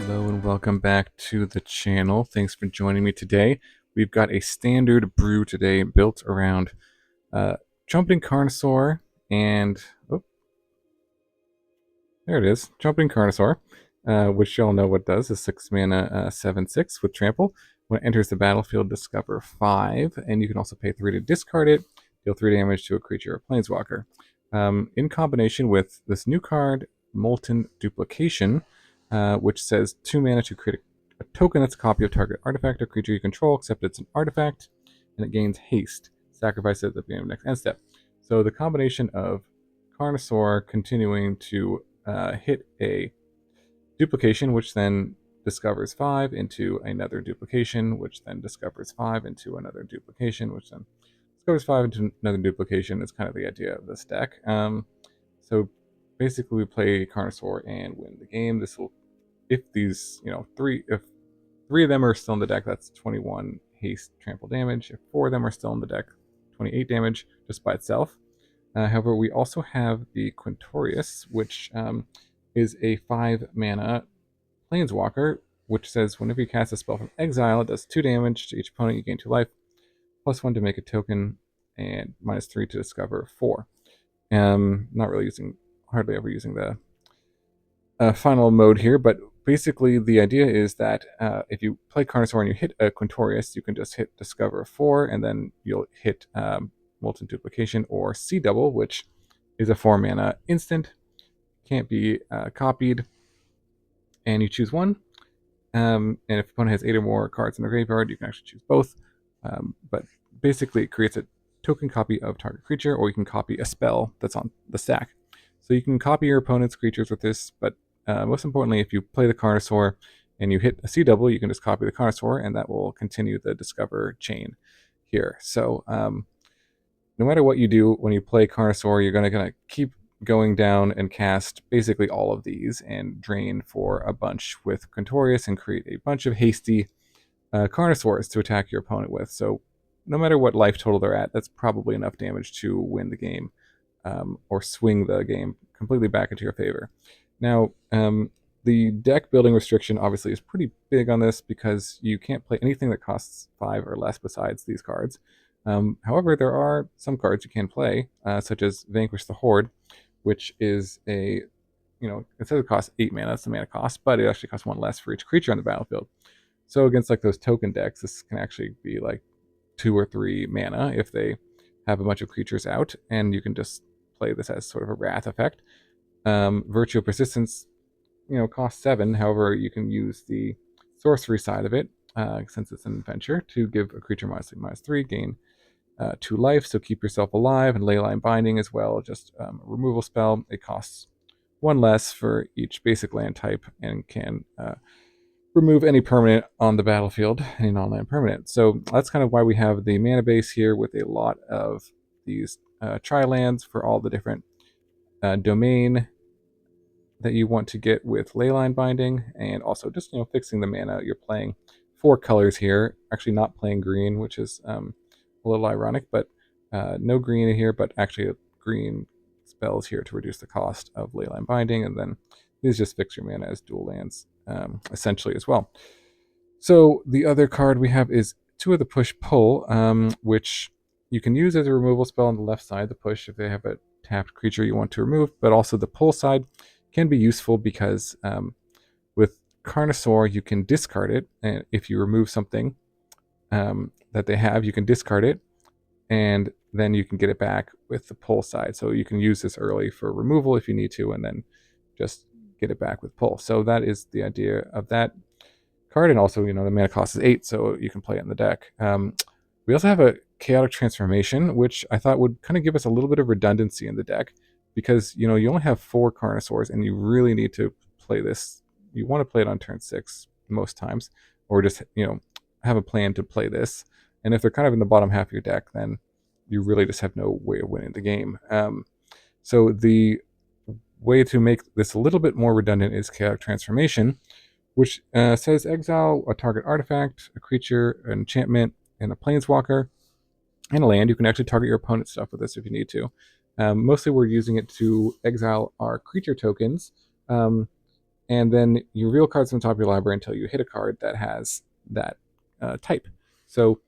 Hello and welcome back to the channel. Thanks for joining me today. We've got a standard brew today built around Trumpeting Carnosaur and there it is, Trumpeting Carnosaur, which y'all know what it does. Is 6 mana, 7/6 with trample. When it enters the battlefield, discover 5, and you can also pay 3 to discard it. Deal 3 damage to a creature or planeswalker. In combination with this new card, Molten Duplication, which says 2 mana to create a token that's a copy of target artifact or creature you control, except it's an artifact, and it gains haste. Sacrifice it at the beginning of the next end step. So the combination of Carnosaur continuing to hit a duplication, which then discovers 5 into another duplication, which then discovers 5 into another duplication, which then discovers 5 into another duplication is kind of the idea of this deck. So basically we play Carnosaur and win the game. This will, if these, if 3 of them are still in the deck, that's 21 haste trample damage. If 4 of them are still in the deck, 28 damage just by itself. However, we also have the Quintorius, which is a 5 mana planeswalker, which says whenever you cast a spell from exile, it does 2 damage to each opponent. You gain 2 life, +1 to make a token, and -3 to discover 4. Not really hardly ever using the final mode here, but basically the idea is that if you play Carnosaur and you hit a Quintorius, you can just hit discover 4, and then you'll hit Molten Duplication or Sea Double, which is a 4 mana instant, can't be copied, and you choose one. And if the opponent has 8 or more cards in their graveyard, you can actually choose both. But basically, it creates a token copy of target creature, or you can copy a spell that's on the stack. So you can copy your opponent's creatures with this, but most importantly, if you play the Carnosaur and you hit a Sea Double, you can just copy the Carnosaur, and that will continue the discover chain here. So no matter what you do when you play Carnosaur, you're going to keep going down and cast basically all of these and drain for a bunch with Quintorius and create a bunch of hasty Carnosaurs to attack your opponent with. So no matter what life total they're at, that's probably enough damage to win the game or swing the game completely back into your favor. Now, the deck building restriction obviously is pretty big on this because you can't play anything that costs 5 or less besides these cards. However, there are some cards you can play, such as Vanquish the Horde, which is it says it costs 8 mana, that's the mana cost, but it actually costs 1 less for each creature on the battlefield. So against like those token decks, this can actually be like 2 or 3 mana if they have a bunch of creatures out, and you can just play this as sort of a wrath effect. Virtue of Persistence, costs 7. However, you can use the sorcery side of it, since it's an adventure, to give a creature -3, gain 2 life, so keep yourself alive, and Leyline Binding as well, just a removal spell. It costs 1 less for each basic land type and can remove any permanent on the battlefield, any non-land permanent. So that's kind of why we have the mana base here with a lot of these tri-lands for all the different domain that you want to get with Leyline Binding, and also just fixing the mana. You're playing 4 colors here, actually not playing green, which is a little ironic, but no green here, but actually green spells here to reduce the cost of Leyline Binding, and then these just fix your mana as dual lands essentially as well. So the other card we have is 2 of the push-pull, which you can use as a removal spell on the left side, the push, if they have a tapped creature you want to remove, but also the pull side can be useful because with Carnosaur you can discard it, and if you remove something that they have, you can discard it, and then you can get it back with the pull side. So you can use this early for removal if you need to, and then just get it back with pull. So that is the idea of that card, and also the mana cost is 8, so you can play it in the deck. We also have a Chaotic Transformation, which I thought would kind of give us a little bit of redundancy in the deck, because you only have 4 Carnosaurs, and you really need to play this. You want to play it on turn 6 most times, or just have a plan to play this. And if they're kind of in the bottom half of your deck, then you really just have no way of winning the game. So the way to make this a little bit more redundant is Chaotic Transformation, which says exile a target artifact, a creature, an enchantment, and a planeswalker, and a land. You can actually target your opponent's stuff with this if you need to. Mostly we're using it to exile our creature tokens, and then you reveal cards from the top of your library until you hit a card that has that type. So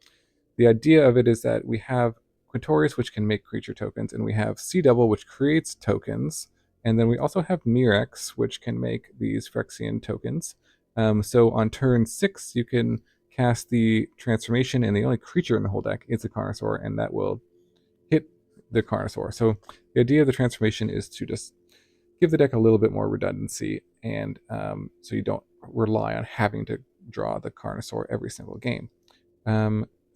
the idea of it is that we have Quintorius, which can make creature tokens, and we have Sea Devil, which creates tokens, and then we also have Mirrex, which can make these Phyrexian tokens. So on turn 6, you can cast the transformation, and the only creature in the whole deck is a Carnosaur, and that will hit the Carnosaur. So the idea of the transformation is to just give the deck a little bit more redundancy, and so you don't rely on having to draw the Carnosaur every single game.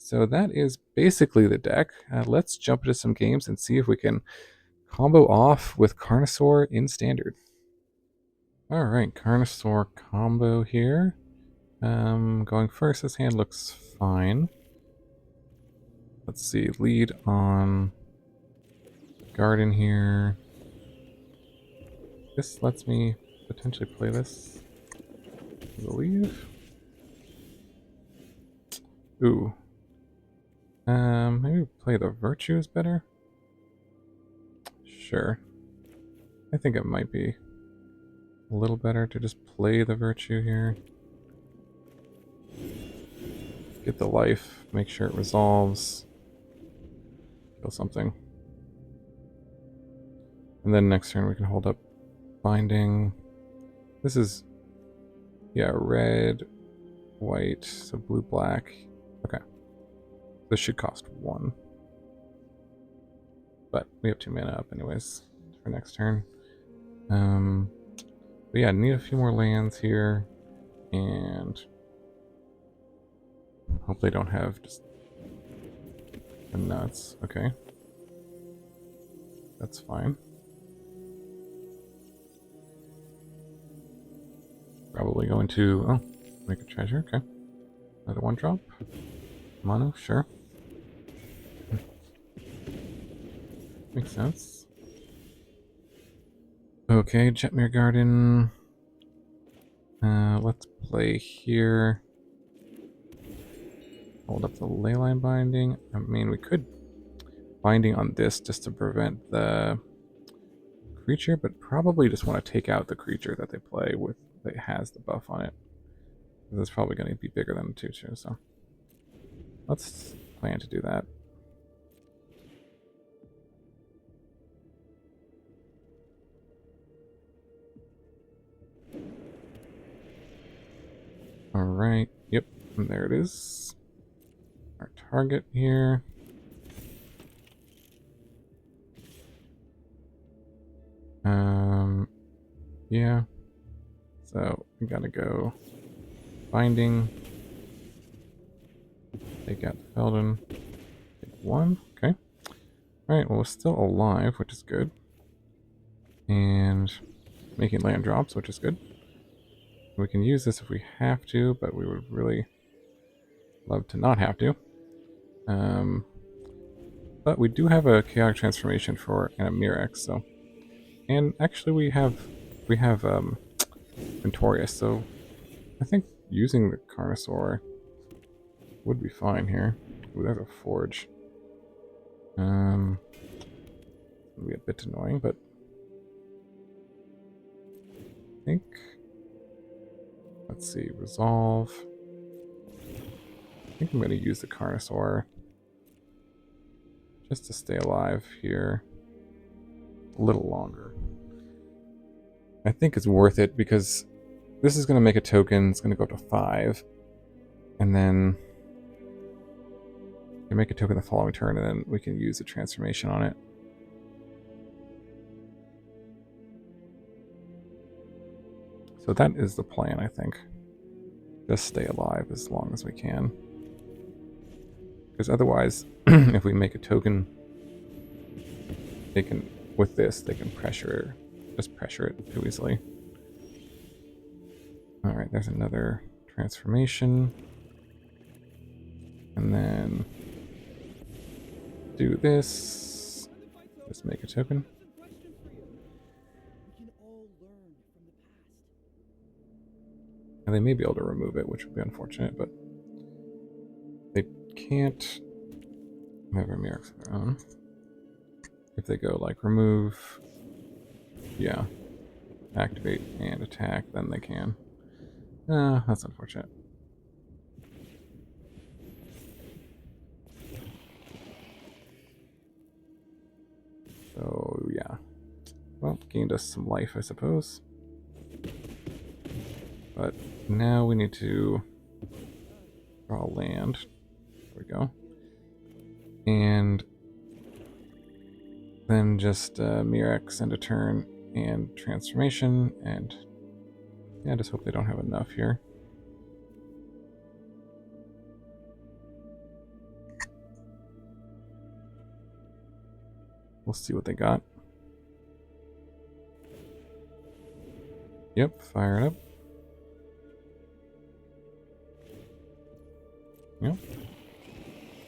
So that is basically the deck. Let's jump into some games and see if we can combo off with Carnosaur in Standard. All right, Carnosaur combo here. Going first, this hand looks fine. Let's see, lead on Garden here. This lets me potentially play this, I believe. Ooh. Maybe play the Virtues better? Sure. I think it might be a little better to just play the Virtue here. Get the life, make sure it resolves. Kill something. And then next turn we can hold up Binding. This is, yeah, red, white, so blue, black. Okay. This should cost 1. But we have 2 mana up anyways for next turn. But yeah, need a few more lands here. And hope they don't have just the nuts. Okay. That's fine. Probably going to, oh, make a treasure, okay. Another 1-drop. Mono, sure. Makes sense. Okay, Jetmir Garden. Let's play here. Hold up the Leyline Binding. I mean, we could Binding on this just to prevent the creature, but probably just want to take out the creature that they play with that has the buff on it. This is probably going to be bigger than the 2/2, so let's plan to do that. Alright, yep, and there it is. Our target here. Yeah. So we gotta go Binding. Take out Felden. Take 1, okay. Alright, well we're still alive, which is good. And making land drops, which is good. We can use this if we have to, but we would really love to not have to. But we do have a chaotic transformation for and a Mirrex, so, and actually we have Quintorius, so I think using the Carnosaur would be fine here. Ooh, there's a Forge. It'll be a bit annoying, but I think, let's see, resolve. I think I'm going to use the Carnosaur just to stay alive here a little longer. I think it's worth it because this is going to make a token. It's going to go up to 5, and then we can make a token the following turn, and then we can use a transformation on it. So that is the plan, I think. Just stay alive as long as we can. Because otherwise, if we make a token, they can, with this, they can just pressure it too easily. Alright, there's another transformation. And then do this. Just make a token. And they may be able to remove it, which would be unfortunate, but they can't have a Mirrex of their own. If they go like remove, yeah. activate and attack, then they can. That's unfortunate. So, yeah. Well, gained us some life, I suppose. But now we need to draw land. There we go. And then just Mirrex end a turn and transformation, and yeah, just hope they don't have enough here. We'll see what they got. Yep, fire it up. Yep.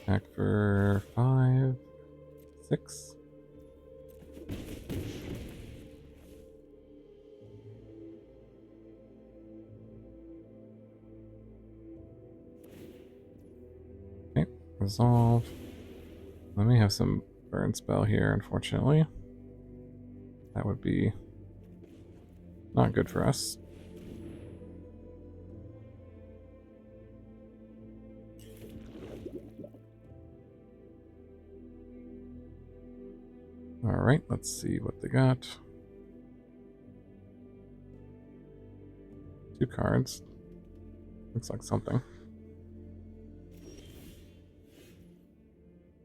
Attack for 5, 6. Okay, resolve. Let me have some burn spell here, unfortunately. That would be not good for us. Alright, let's see what they got. 2 cards. Looks like something.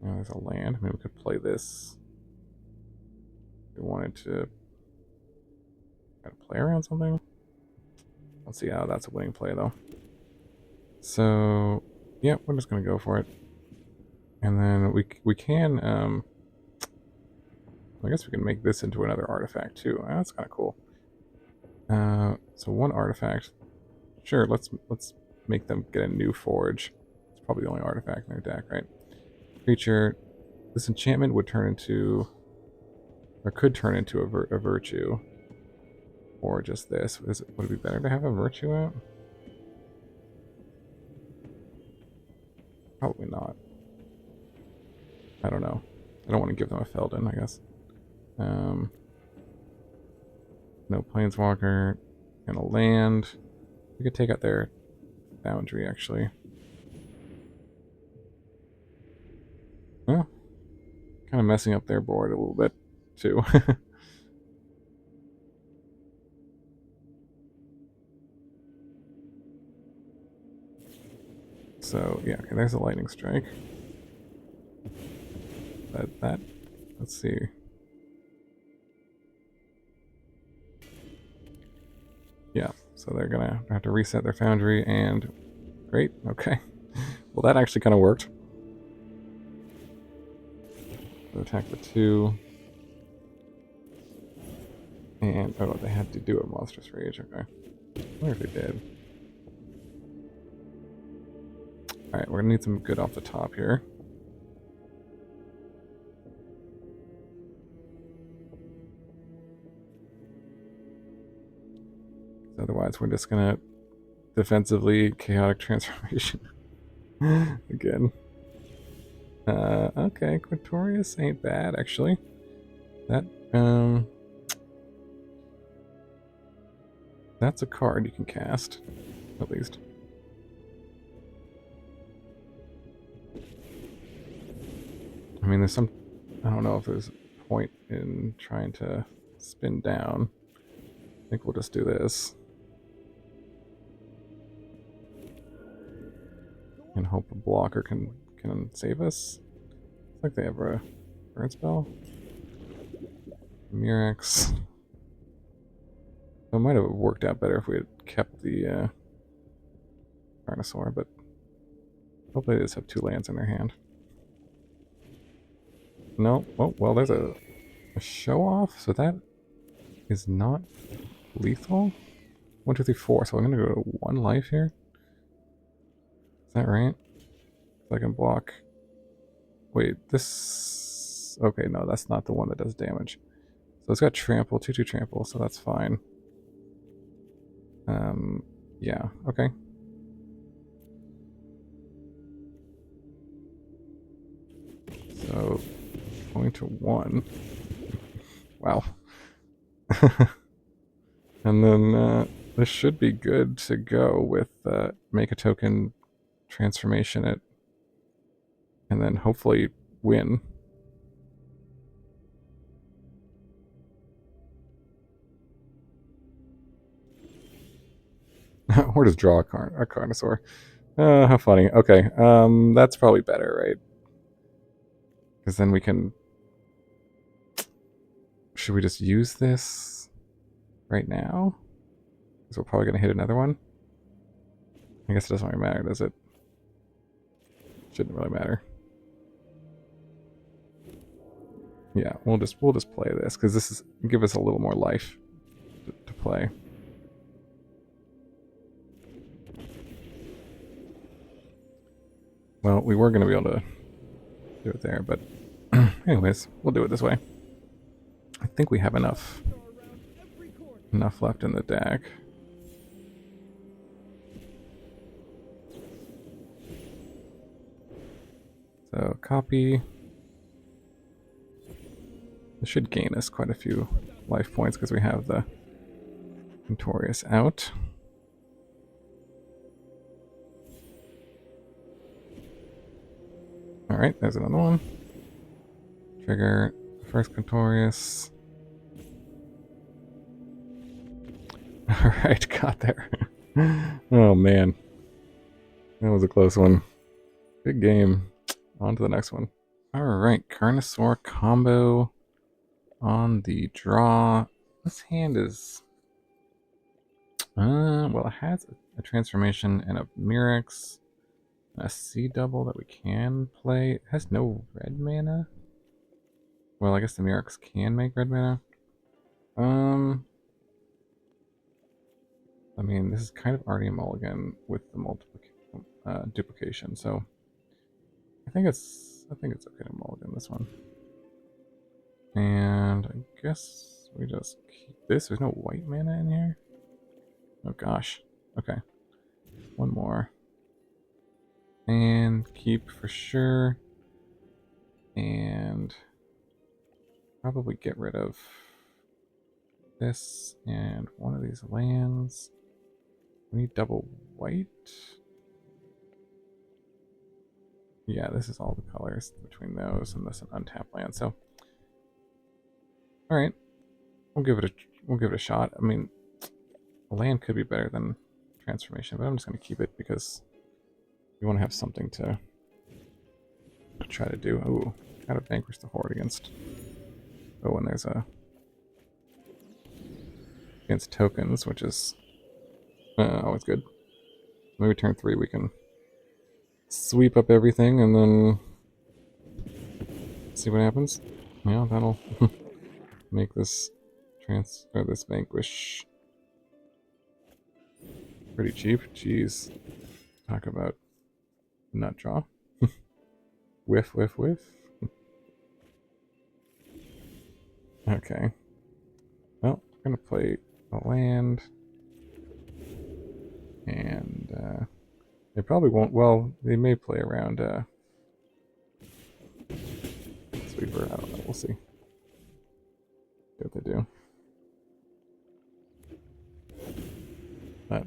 Oh, there's a land. Maybe we could play this. If we wanted to try to play around something. Let's see how that's a winning play, though. So, yeah, we're just going to go for it. And then we can, I guess we can make this into another artifact, too. That's kind of cool. So 1 artifact. Sure, let's make them get a new forge. It's probably the only artifact in their deck, right? Creature. This enchantment would turn into, or could turn into a virtue. Or just this. Would it be better to have a virtue out? Probably not. I don't know. I don't want to give them a Feldon, I guess. No Planeswalker. And a land. We could take out their Foundry, actually. Well, kind of messing up their board a little bit, too. So, yeah, okay, there's a lightning strike. But let's see. Yeah, so they're gonna have to reset their Foundry, and great, okay. Well, that actually kind of worked. So attack the 2. And, oh, they had to do a Monstrous Rage, okay. I wonder if they did. Alright, we're gonna need some good off the top here. Otherwise, we're just gonna defensively chaotic transformation again. Okay, Quintorius ain't bad actually. That's a card you can cast, at least. I mean, there's some. I don't know if there's a point in trying to spin down. I think we'll just do this. And hope a blocker can save us. Looks like they have a burn spell. Mirrex. It might have worked out better if we had kept the Carnosaur, but hopefully they just have 2 lands in their hand. No. Oh, well, there's a show off, so that is not lethal. 1, 2, 3, 4. So I'm gonna go to 1 life here. Is that right? So I can block. Wait, this. Okay, no, that's not the one that does damage. So it's got trample, 2/2 trample, so that's fine. Yeah, okay. So going to 1. Wow. And then this should be good to go with make a token, transformation it, and then hopefully win. Or just draw a Carnosaur. How funny. Okay, that's probably better, right? Because then we can... Should we just use this right now? Because we're probably going to hit another one. I guess it doesn't really matter, does it? Shouldn't really matter. Yeah, we'll just play this because this is give us a little more life to play. Well, we were going to be able to do it there, but anyways, we'll do it this way. I think we have enough left in the deck. So copy. This should gain us quite a few life points because we have the Quintorius out. Alright, there's another one. Trigger first Quintorius. Alright, got there. Oh man. That was a close one. Good game. On to the next one. Alright, Carnosaur combo on the draw. This hand is... well, it has a transformation and a Mirrex. A C double that we can play. It has no red mana. Well, I guess the Mirrex can make red mana. I mean, this is kind of already a mulligan with the duplication, so I think it's okay to mulligan this one. And I guess we just keep this. There's no white mana in here. Oh gosh. Okay. One more. And keep for sure. And probably get rid of this and one of these lands. We need double white. Yeah, this is all the colors between those and this an untapped land. So, all right, we'll give it a shot. I mean, a land could be better than transformation, but I'm just going to keep it because we want to have something to try to do. Ooh, gotta vanquish the horde against. Oh, and there's a against tokens, which is always good. Maybe turn 3 we can sweep up everything and then see what happens. Yeah, that'll make this this vanquish pretty cheap. Jeez, talk about nut draw. Whiff, whiff, whiff. Okay. Well, I'm gonna play a land, and they probably won't. Well, they may play around Sweeper. I don't know. We'll see. See what they do. But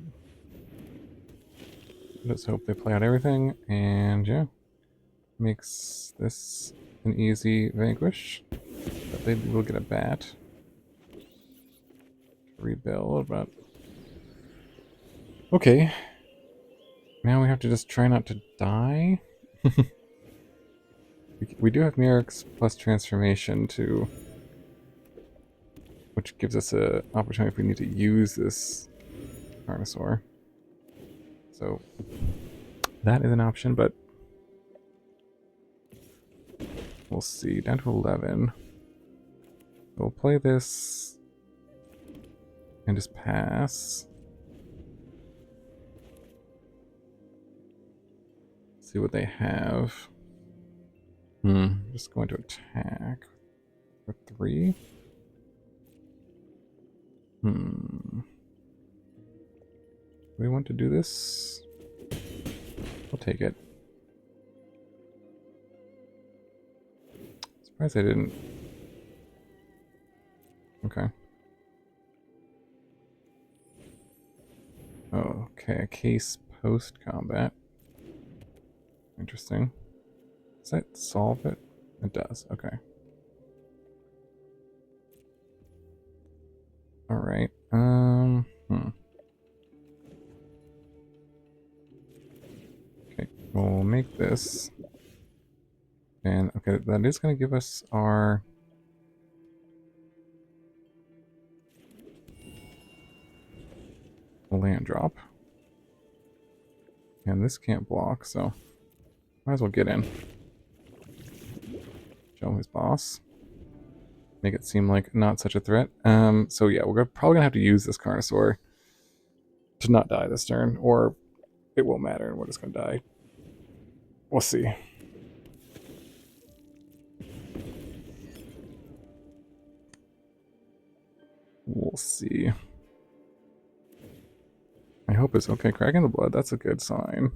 let's hope they play out everything, and yeah, makes this an easy vanquish. But they will get a bat to rebuild. But okay, now we have to just try not to die. We do have Mirrex plus transformation to, which gives us an opportunity if we need to use this Carnosaur. So that is an option, but we'll see. Down to 11. We'll play this and just pass. See what they have. Just going to attack for 3. Do we want to do this? We'll take it. Surprised I didn't. Okay. Okay, a case post-combat. Interesting. Does that solve it? It does, okay. Alright, Okay, we'll make this. And, okay, that is going to give us our... land drop. And this can't block, so might as well get in. Show his boss. Make it seem like not such a threat. So yeah, we're probably gonna have to use this Carnosaur to not die this turn, or it won't matter and we're just gonna die. We'll see. We'll see. I hope it's okay. Cracking the blood, that's a good sign.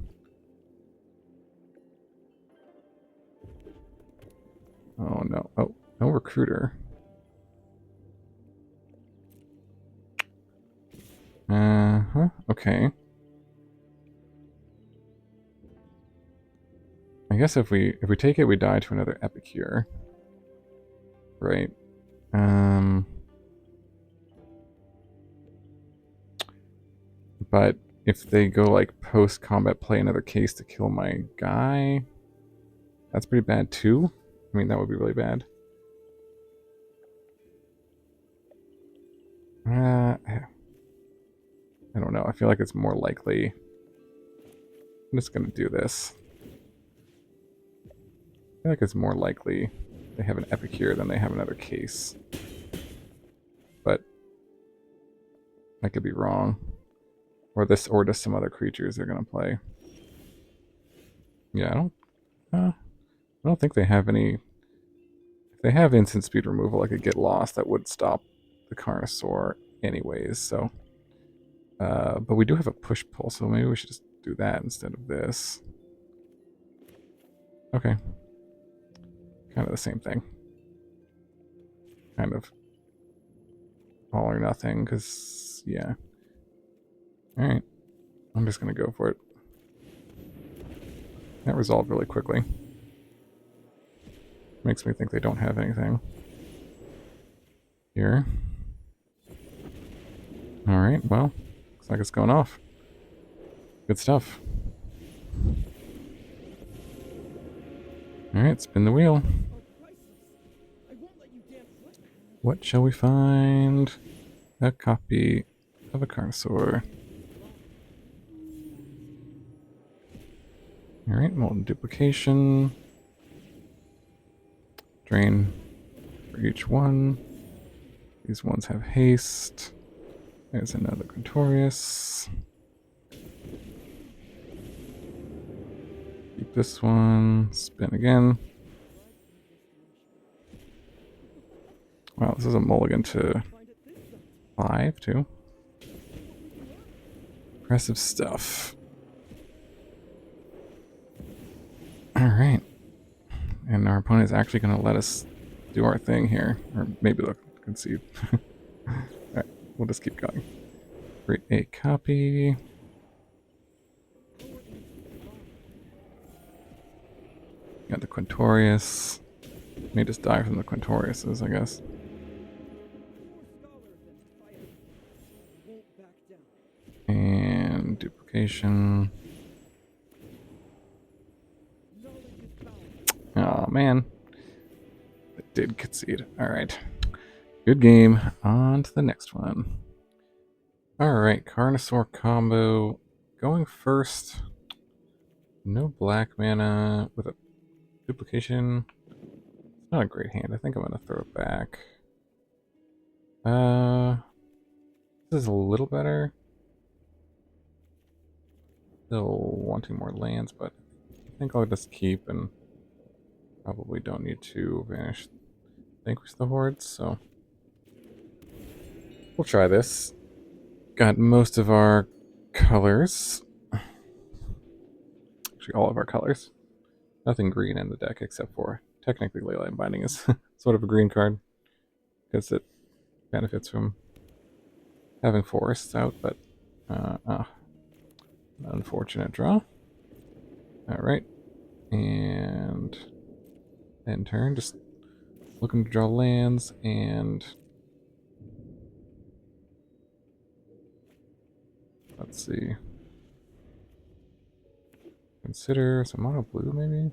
Oh no. Oh, no recruiter. Uh-huh. Okay. I guess if we take it, we die to another Epicure. Right. But if they go like post-combat play another case to kill my guy, that's pretty bad too. I mean, that would be really bad. I don't know. I feel like it's more likely. I'm just going to do this. I feel like it's more likely they have an Epicure than they have another case. But I could be wrong. Or just some other creatures they're going to play. Yeah, I don't think they have any... If they have instant speed removal, I could get lost. That would stop the Carnosaur anyways, so... but we do have a push-pull, so maybe we should just do that instead of this. Okay. Kind of the same thing. Kind of all or nothing, because, yeah. Alright. I'm just going to go for it. That resolved really quickly. Makes me think they don't have anything here. Alright, well, looks like it's going off. Good stuff. Alright, spin the wheel. What shall we find? A copy of a Carnosaur. Alright, Molten Duplication. Drain for each one. These ones have haste. There's another Quintorius. Keep this one. Spin again. Wow, this is a mulligan to 5 too. Impressive stuff. Alright. And our opponent is actually going to let us do our thing here. Or maybe they'll concede. Alright, we'll just keep going. Create a copy. Got the Quintorius. May just die from the Quintoriuses, I guess. And duplication. Oh man. It did concede. Alright. Good game. On to the next one. Alright, Carnosaur combo. Going first. No black mana with a duplication. It's not a great hand. I think I'm gonna throw it back. This is a little better. Still wanting more lands, but I think I'll just keep and probably don't need to Vanquish the Horde, so we'll try this. Got most of our colors. Actually, all of our colors. Nothing green in the deck except for technically Leyline Binding is sort of a green card because it benefits from having forests out, but Unfortunate draw. Alright. And end turn. Just looking to draw lands and let's see. Consider some mono blue maybe?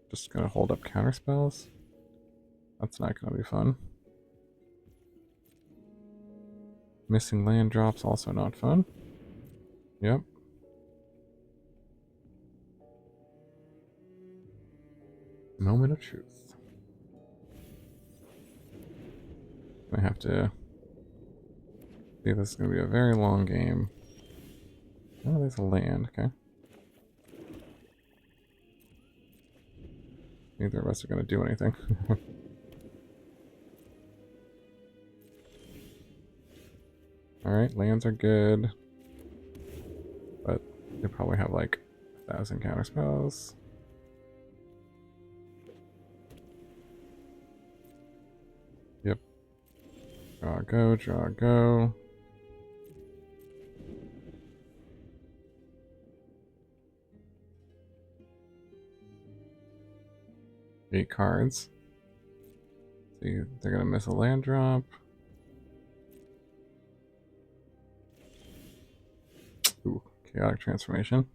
Just gonna hold up counter spells. That's not gonna be fun. Missing land drops also not fun. Yep. Moment of truth. I have to see, this is gonna be a very long game. Oh, there's a land, okay. Neither of us are gonna do anything. Alright, lands are good. But they probably have like 1,000 counter spells. Yep. Draw, go, draw, go. Eight cards. See, they're gonna miss a land drop. Ooh, chaotic transformation.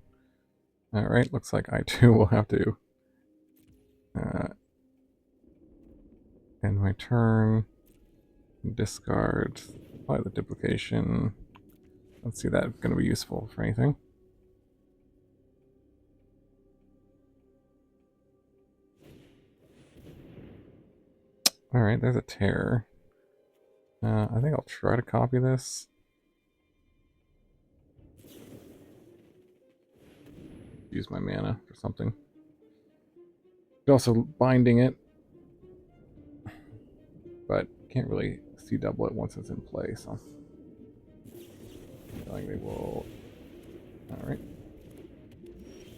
Alright, looks like I too will have to end my turn. Discard. Apply the duplication. Let's see that going to be useful for anything. Alright, there's a tear. I think I'll try to copy this. Use my mana for something. Also binding it. But can't really see double it once it's in play, so I think they will. Alright.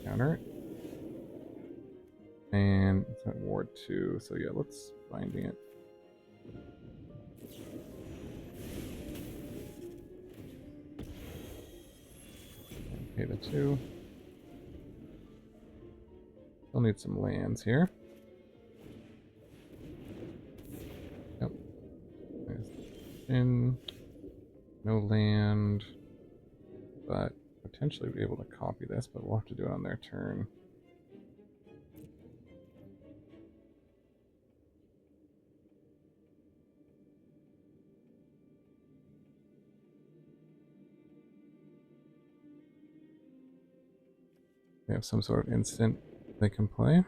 Counter it. And it's at ward 2, so yeah, let's binding it. Pay the 2. Still need some lands here. Yep. In no land, but potentially be able to copy this, but we'll have to do it on their turn. They have some sort of instant they can play.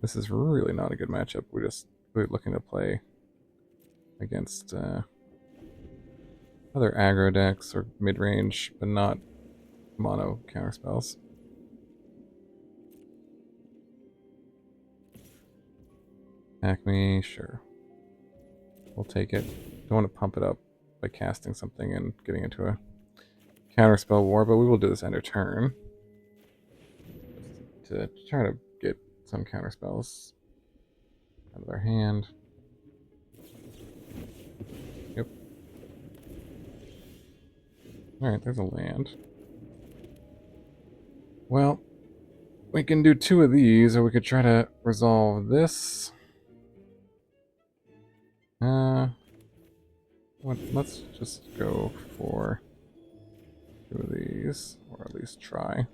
This is really not a good matchup. We're looking to play against other aggro decks or mid-range, but not mono counterspells. Acme, sure. We'll take it. Don't want to pump it up by casting something and getting into a counterspell war, but we will do this end of turn to try to get some counterspells out of their hand. Yep. Alright, there's a land. Well, we can do 2 of these, or we could try to resolve this. Let's just go for 2 of these, or at least try.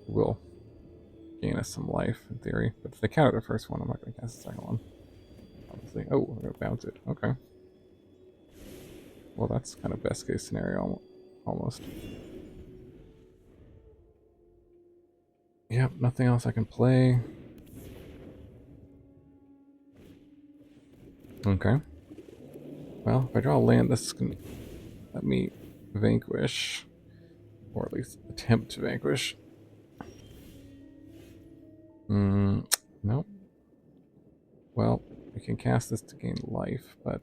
Will gain us some life, in theory. But if they counter the first one, I'm not going to cast the second one. Obviously. Oh, we're going to bounce it. Okay. Well, that's kind of best case scenario, almost. Yep, nothing else I can play. Okay. Well, if I draw a land, this can let me vanquish. Or at least attempt to vanquish. Nope. Well, we can cast this to gain life, but...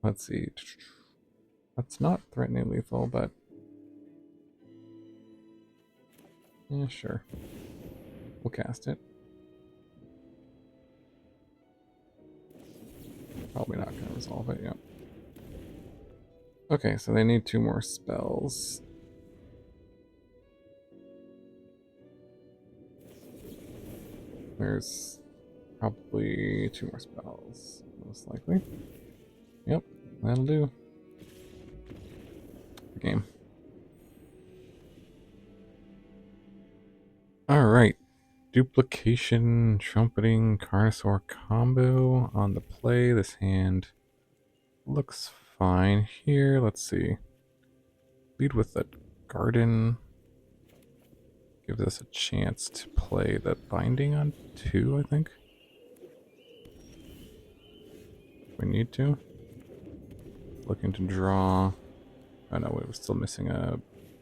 let's see. That's not threatening lethal, but... yeah, sure. We'll cast it. Probably not going to resolve it, yep. Okay, so they need 2 more spells. There's probably 2 more spells, most likely. Yep, that'll do. Game. Alright. Duplication, Trumpeting Carnosaur combo on the play. This hand looks fine here. Let's see. Lead with the Garden. Gives us a chance to play the Binding on 2, I think. We need to. Looking to draw. Oh no, we're still missing a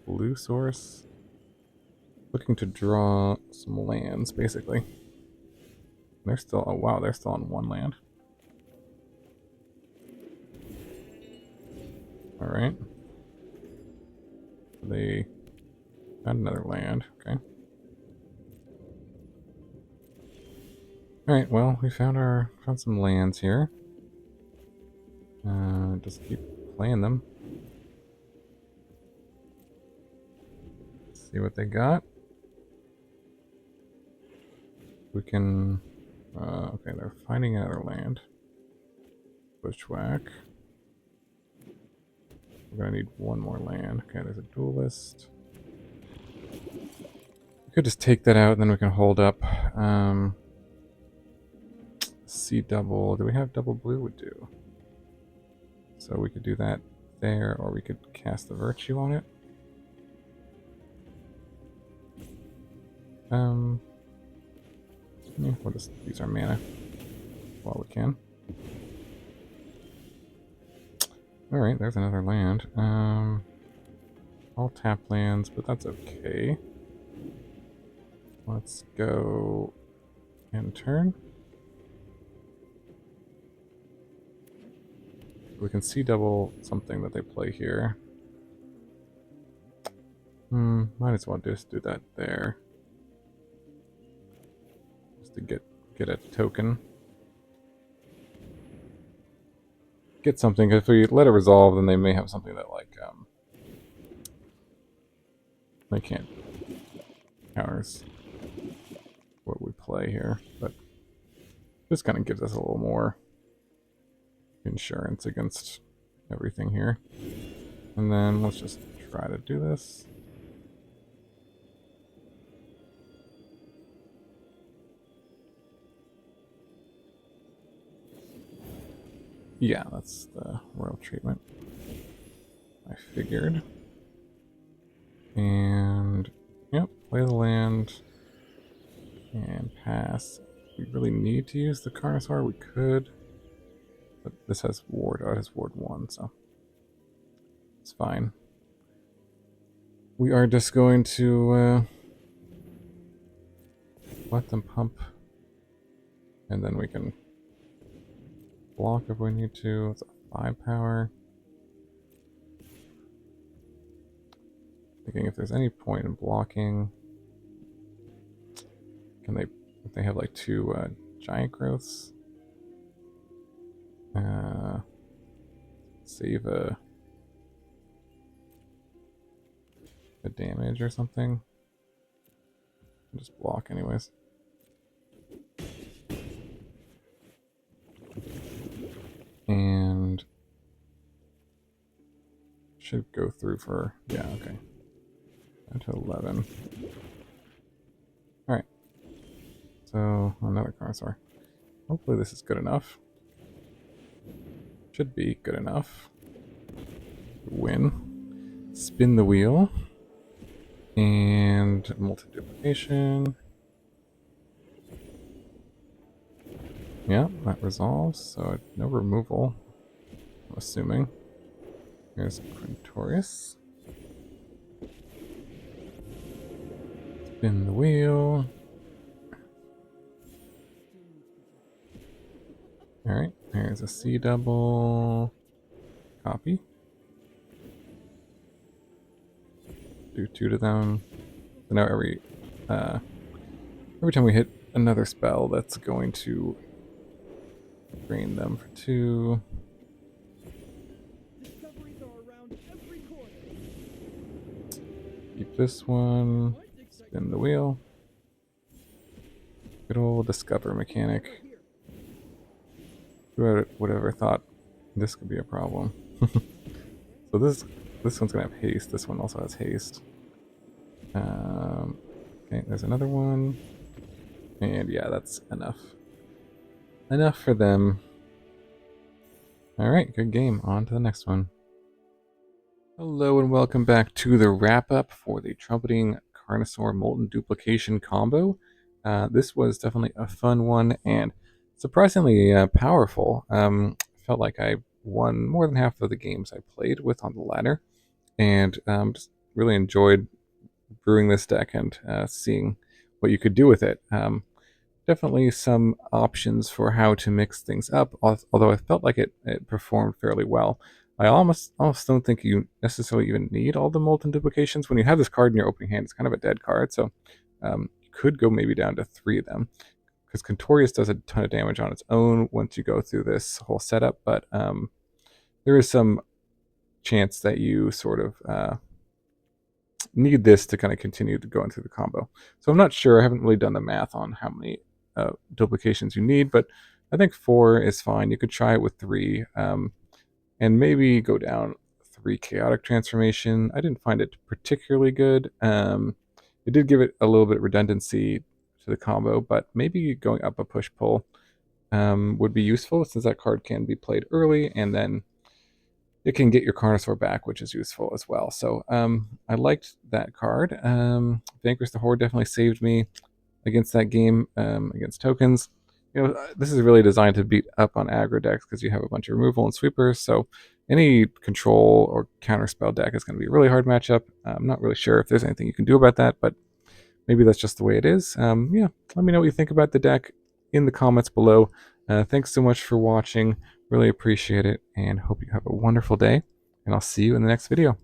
blue source. Looking to draw some lands, basically. They're still, oh wow, they're still on 1 land. Alright. They got another land, okay. Alright, well, we found some lands here. Just keep playing them. See what they got. We can, okay, they're finding another land. Bushwhack. We're gonna need 1 more land. Okay, there's a duelist. We could just take that out and then we can hold up. C double. Do we have double blue? We do. So we could do that there, or we could cast the Virtue on it. Yeah, we'll just use our mana while we can. Alright, there's another land. All tap lands, but that's okay. Let's go end turn. We can see double something that they play here. Might as well just do that there. Just to get a token. Get something, if we let it resolve, then they may have something that, like, they can't counters what we play here, but this kind of gives us a little more insurance against everything here. And then let's just try to do this. Yeah, that's the royal treatment. I figured. And, yep, play the land. And pass. If we really need to use the Carnosaur, we could. But this has ward, it has ward 1, so it's fine. We are just going to let them pump. And then we can block if we need to. It's a 5 power. Thinking if there's any point in blocking. Can they, if they have like 2 giant growths? Save a damage or something. Just block anyways. And should go through for, yeah, okay. Down to 11. Alright. So, another Carnosaur. Hopefully this is good enough. Should be good enough. Win. Spin the wheel. And Molten Duplication. Yeah, that resolves, so no removal, I'm assuming. Here's Quintorius. Spin the wheel. Alright, there's a C double. Copy. Do 2 to them. So now every Every time we hit another spell, that's going to drain them for 2. Keep this one. Spin the wheel. Good old discover mechanic. Who would ever thought this could be a problem? So this one's gonna have haste. This one also has haste. Okay, there's another one. And yeah, that's enough. Enough for them. Alright, good game. On to the next one. Hello and welcome back to the wrap-up for the Trumpeting Carnosaur Molten Duplication combo. This was definitely a fun one and surprisingly powerful. Felt like I won more than half of the games I played with on the ladder, and just really enjoyed brewing this deck and seeing what you could do with it. Definitely some options for how to mix things up, although I felt like it performed fairly well. I almost don't think you necessarily even need all the Molten Duplications. When you have this card in your opening hand, it's kind of a dead card, so you could go maybe down to 3 of them, because Quintorius does a ton of damage on its own once you go through this whole setup, but there is some chance that you sort of need this to kind of continue to go into the combo. So I'm not sure. I haven't really done the math on how many duplications you need, but I think 4 is fine. You could try it with 3, and maybe go down 3 chaotic transformation. I didn't find it particularly good. It did give it a little bit of redundancy to the combo, but maybe going up a push-pull would be useful, since that card can be played early, and then it can get your Carnosaur back, which is useful as well. So I liked that card. Vanquish the Horde definitely saved me against that game, against tokens. You know, this is really designed to beat up on aggro decks, because you have a bunch of removal and sweepers, so any control or counterspell deck is going to be a really hard matchup. I'm not really sure if there's anything you can do about that, but maybe that's just the way it is. Yeah, let me know what you think about the deck in the comments below. Thanks so much for watching. Really appreciate it, and hope you have a wonderful day, and I'll see you in the next video.